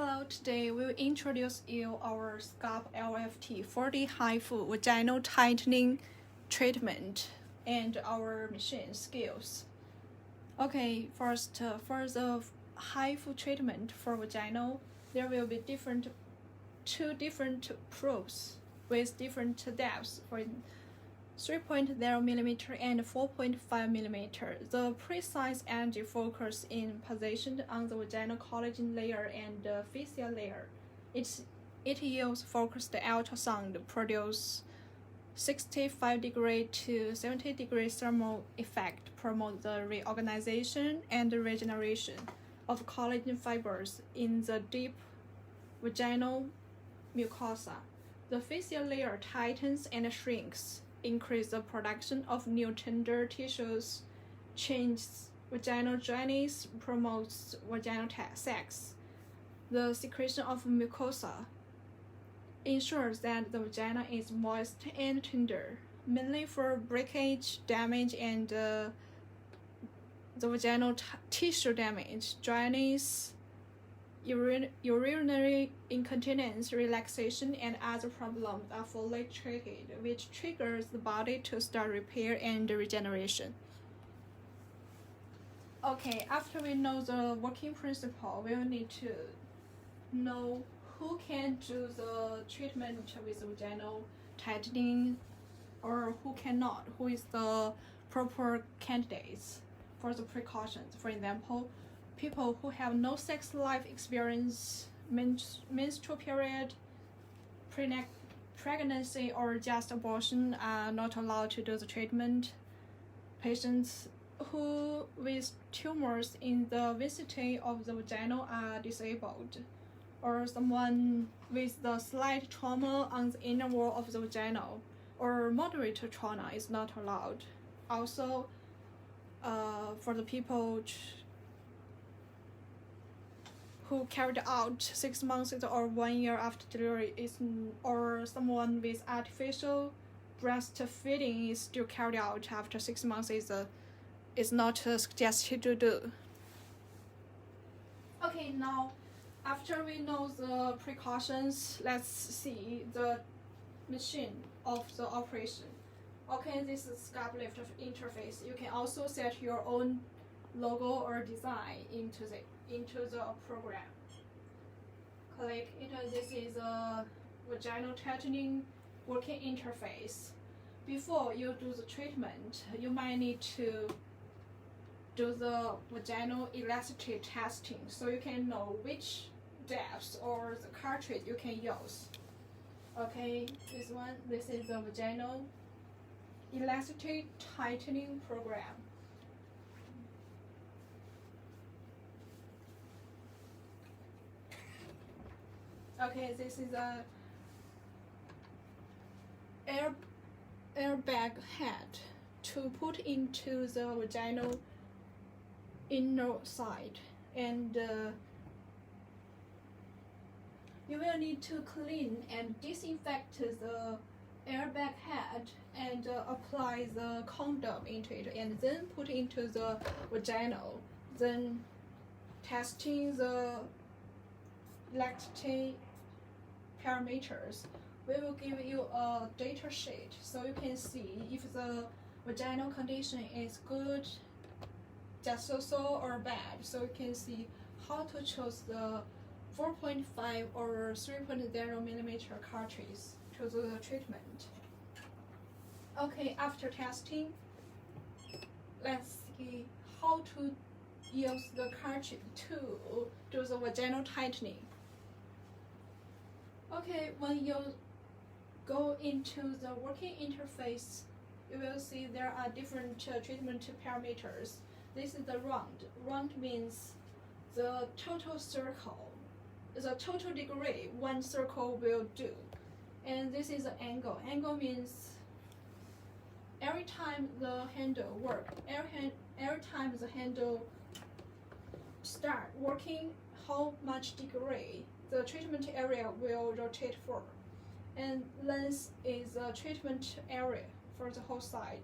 Hello, today we will introduce you our Sculpt 4DHIFU vaginal tightening treatment and our machine skills. Okay, first for the HIFU treatment for vaginal, there will be two different probes with different depths for 3.0 mm and 4.5 mm. The precise energy focus is positioned on the vaginal collagen layer and the fascia layer. It yields focused ultrasound, produce 65° to 70° thermal effect, promote the reorganization and regeneration of collagen fibers in the deep vaginal mucosa. The fascia layer tightens and shrinks, increase the production of new tender tissues, changes vaginal dryness, promotes vaginal sex. The secretion of mucosa ensures that the vagina is moist and tender, mainly for breakage, damage, and the vaginal tissue damage, dryness, urinary incontinence, relaxation, and other problems are fully treated, which triggers the body to start repair and regeneration. Okay, after we know the working principle, we will need to know who can do the treatment with vaginal tightening or who cannot, who is the proper candidates for the precautions. For example, people who have no sex life experience, menstrual period, pregnancy, or just abortion are not allowed to do the treatment. Patients who with tumors in the vicinity of the vagina are disabled, or someone with the slight trauma on the inner wall of the vagina or moderate trauma is not allowed. Also, for the people who carried out 6 months or 1 year after delivery or someone with artificial breastfeeding is still carried out after 6 months is not suggested to do. Okay, now after we know the precautions, let's see the machine of the operation. Okay, this is Sculpt interface. You can also set your own logo or design into the program. Click it. This is a vaginal tightening working interface. Before you do the treatment, you might need to do the vaginal elasticity testing so you can know which depth or the cartridge you can use. Okay, this is the vaginal elasticity tightening program. Okay, this is a airbag head to put into the vaginal inner side, and you will need to clean and disinfect the airbag head and apply the condom into it, and then put into the vaginal. Then testing the elasticity parameters. We will give you a data sheet so you can see if the vaginal condition is good, just so or bad, so you can see how to choose the 4.5 or 3.0 mm cartridge to do the treatment. Okay, after testing, let's see how to use the cartridge to do the vaginal tightening. Okay, when you go into the working interface, you will see there are different treatment parameters. This is the round. Round means the total circle, the total degree one circle will do. And this is the angle. Angle means every time the handle works, every time the handle start working, how much degree the treatment area will rotate for. And length is the treatment area for the whole side.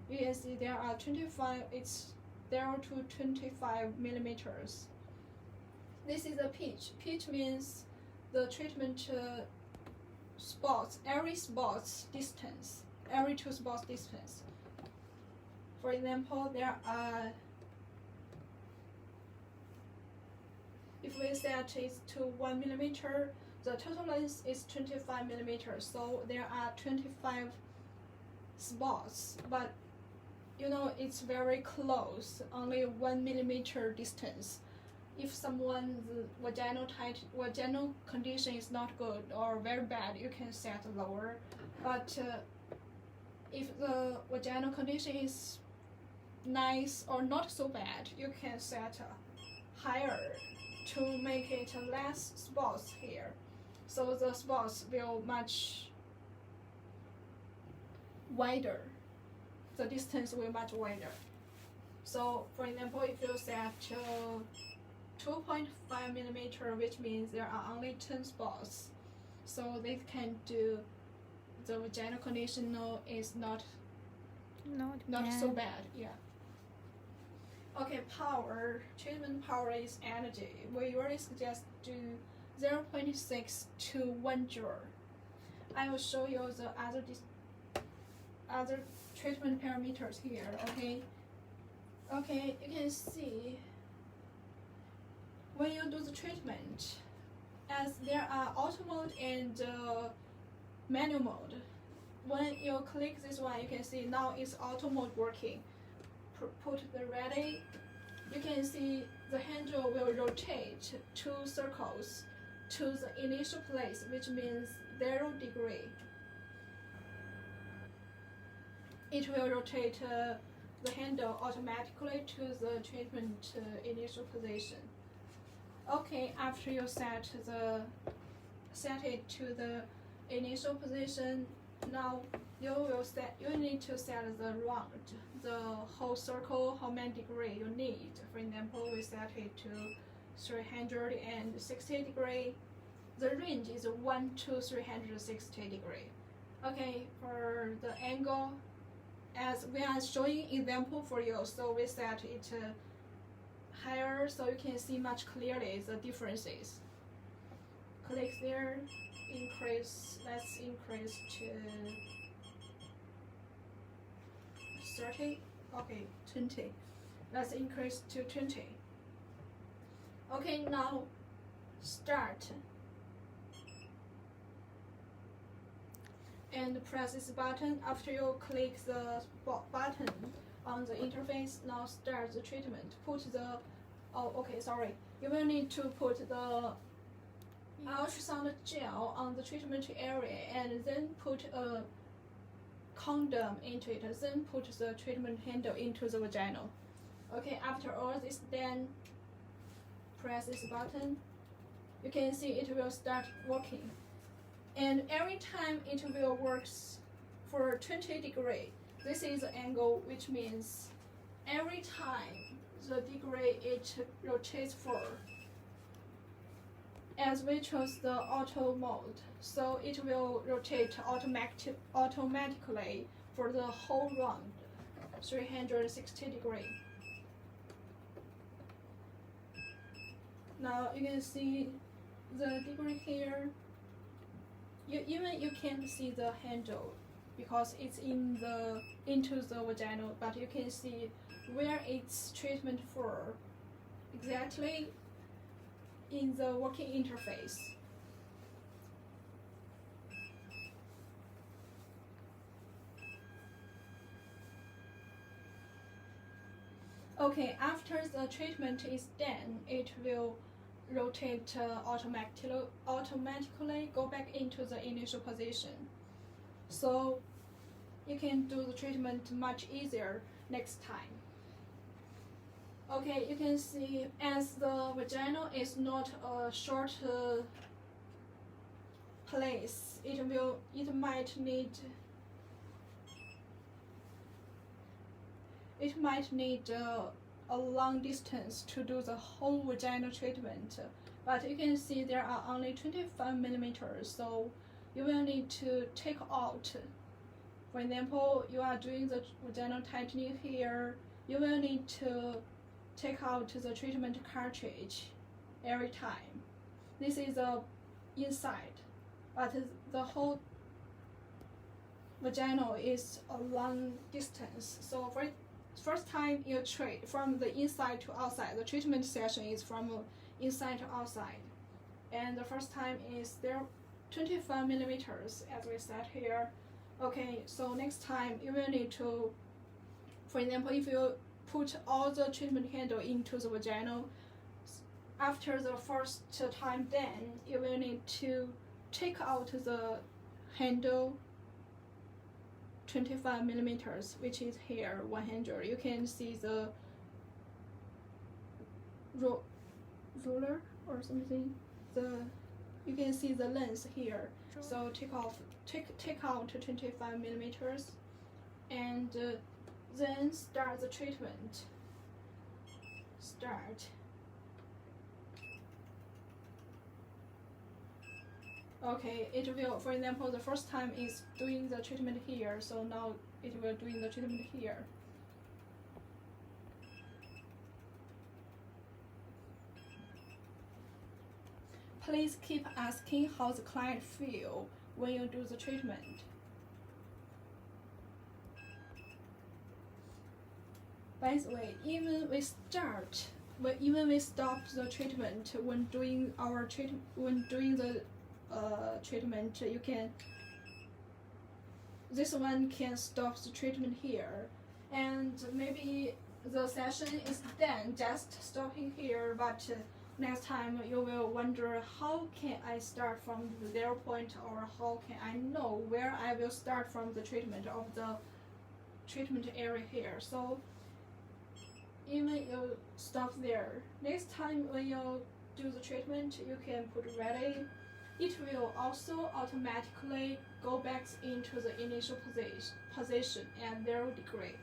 You can see there are 0 to 25 millimeters. This is a pitch. Pitch means the treatment spots, every spot's distance, every 2 spots distance. For example, there are, if we set it to 1 millimeter, the total length is 25 millimeters, so there are 25 spots, but you know it's very close, only 1 millimeter distance. If someone's vaginal condition is not good or very bad, you can set lower. But if the vaginal condition is nice or not so bad, you can set higher to make it less spots here. So the spots will much wider. The distance will much wider. So for example, if you set 2.5 millimeter, which means there are only 10 spots, so they can do the vaginal condition is not so bad. Yeah. Okay, power, treatment power is energy. We usually suggest do 0.6 to 1 joule. I will show you the other treatment parameters here. Okay, you can see when you do the treatment, as there are auto mode and manual mode. When you click this one, you can see now it's auto mode working. Put the ready, you can see the handle will rotate 2 circles to the initial place, which means 0 degree. It will rotate the handle automatically to the treatment initial position. Okay, after you set it to the initial position, now you need to set the round, the whole circle, how many degree you need. For example, we set it to 360 degree. The range is 1 to 360 degree. Okay, for the angle, as we are showing example for you, so we set it higher so you can see much clearly the differences. Click there, increase, let's increase to 30, okay, 20. Let's increase to 20. Okay, now start. And press this button. After you click the button on the interface, now start the treatment. Put the, you will need to put the ultrasound gel on the treatment area and then put a condom into it, then put the treatment handle into the vaginal. Okay, after all this done, press this button. You can see it will start working. And every time it will work for 20 degree. This is the angle, which means every time the degree it rotates for. As we chose the auto mode, so it will rotate automatically for the whole round, 360 degree. Now you can see the degree here. You can't see the handle because it's into the vaginal, but you can see where it's treatment for exactly in the working interface. Okay, after the treatment is done, it will rotate automatically go back into the initial position. So you can do the treatment much easier next time. Okay, you can see as the vaginal is not a short place, it might need a long distance to do the whole vaginal treatment, but you can see there are only 25 millimeters, so you will need to take out. For example, you are doing the vaginal tightening here, you will need to take out the treatment cartridge every time. This is the inside, but the whole vaginal is a long distance. So for first time you treat from the inside to outside. The treatment session is from inside to outside, and the first time is there 25 millimeters as we said here. Okay, so next time you will need to, for example, if you put all the treatment handle into the vaginal, after the first time, then you will need to take out the handle 25 millimeters, which is here 100. You can see the ruler or something. You can see the length here. So take out 25 millimeters, and then start the treatment. Start. Okay, it will, for example, the first time is doing the treatment here, so now it will doing the treatment here. Please keep asking how the client feel when you do the treatment. By the way, even we stop the treatment when doing our treatment, you can. This one can stop the treatment here, and maybe the session is done just stopping here, but next time you will wonder, how can I start from the 0 point, or how can I know where I will start from the treatment of the treatment area here. So even you stop there, next time when you do the treatment, you can put ready. It will also automatically go back into the initial position at 0 degree.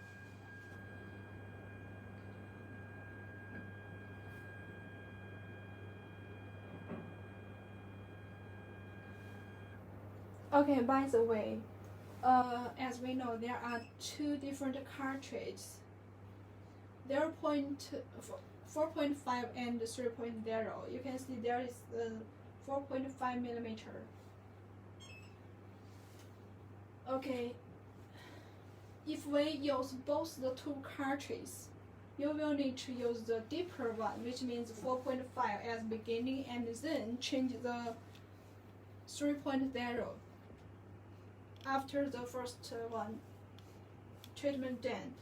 Okay, by the way, as we know, there are two different cartridges, 4.5 and 3.0. You can see there is 4.5 millimeter. Okay, if we use both the two cartridges, you will need to use the deeper one, which means 4.5 as beginning, and then change the 3.0 after the first one treatment done.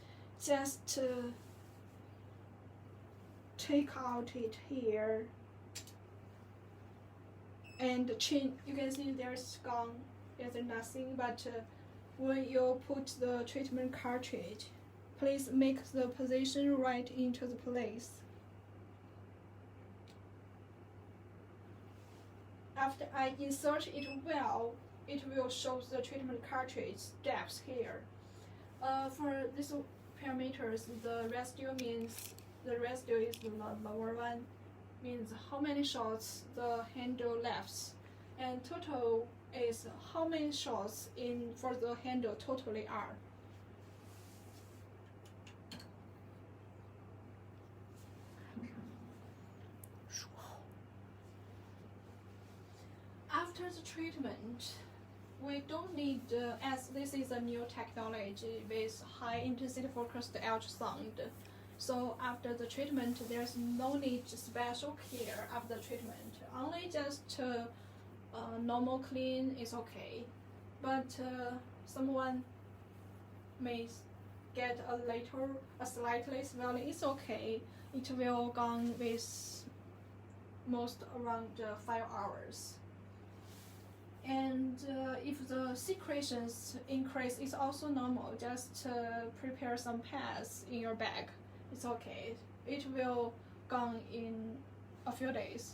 Just take out it here and change. You can see there's gone, there's nothing, but when you put the treatment cartridge, please make the position right into the place. After I insert it well, it will show the treatment cartridge depth here. For these parameters, the residue means the residue is the lower one, means how many shots the handle left, and total is how many shots in for the handle totally are. After the treatment, we don't need, as this is a new technology with high intensity focused ultrasound, so after the treatment there's no need special care after the treatment. Only just normal clean is okay, but someone may get a slightly swelling, it's okay. It will go with most around 5 hours. And if the secretions increase, it's also normal. Just prepare some pads in your bag. It's okay. It will go in a few days.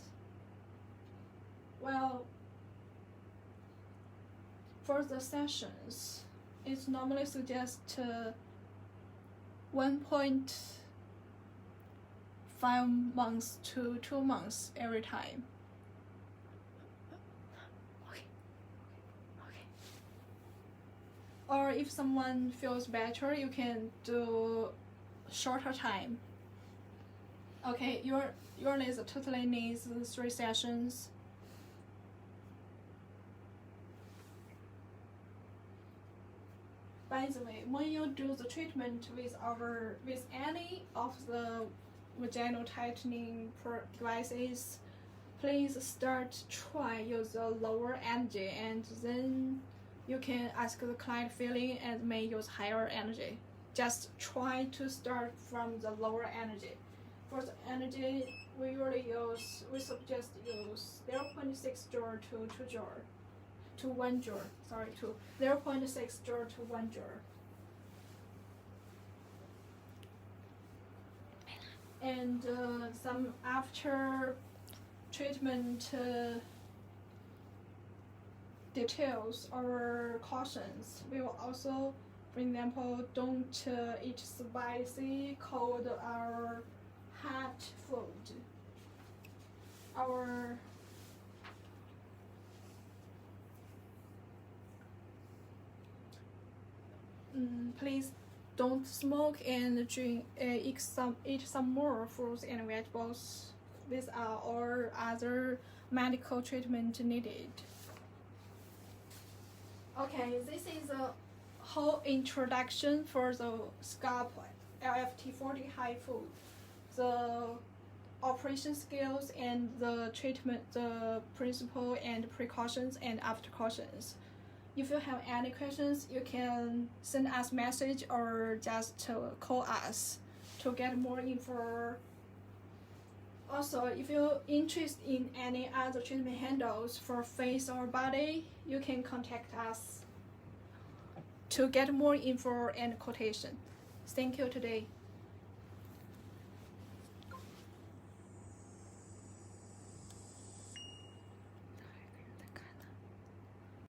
Well, for the sessions, it's normally suggest 1.5 months to 2 months every time. Or if someone feels better, you can do shorter time. Okay, your laser totally needs 3 sessions. By the way, when you do the treatment with any of the vaginal tightening devices, please try use the lower energy, and then you can ask the client feeling and may use higher energy. Just try to start from the lower energy. For the energy, we suggest use 0.6 joule to 2 joule. To 1 joule, sorry, to 0.6 joule to 1 joule. And some after treatment details or cautions. We will also, for example, don't eat spicy, cold, or hot food. Please don't smoke and drink. Eat some more fruits and vegetables. These are all other medical treatment needed. Okay, this is a whole introduction for the Sculpt LFT 4DHIFU, the operation skills and the treatment, the principle and precautions and after cautions. If you have any questions, you can send us message or just call us to get more info. Also, if you're interested in any other treatment handles for face or body, you can contact us to get more info and quotation. Thank you today.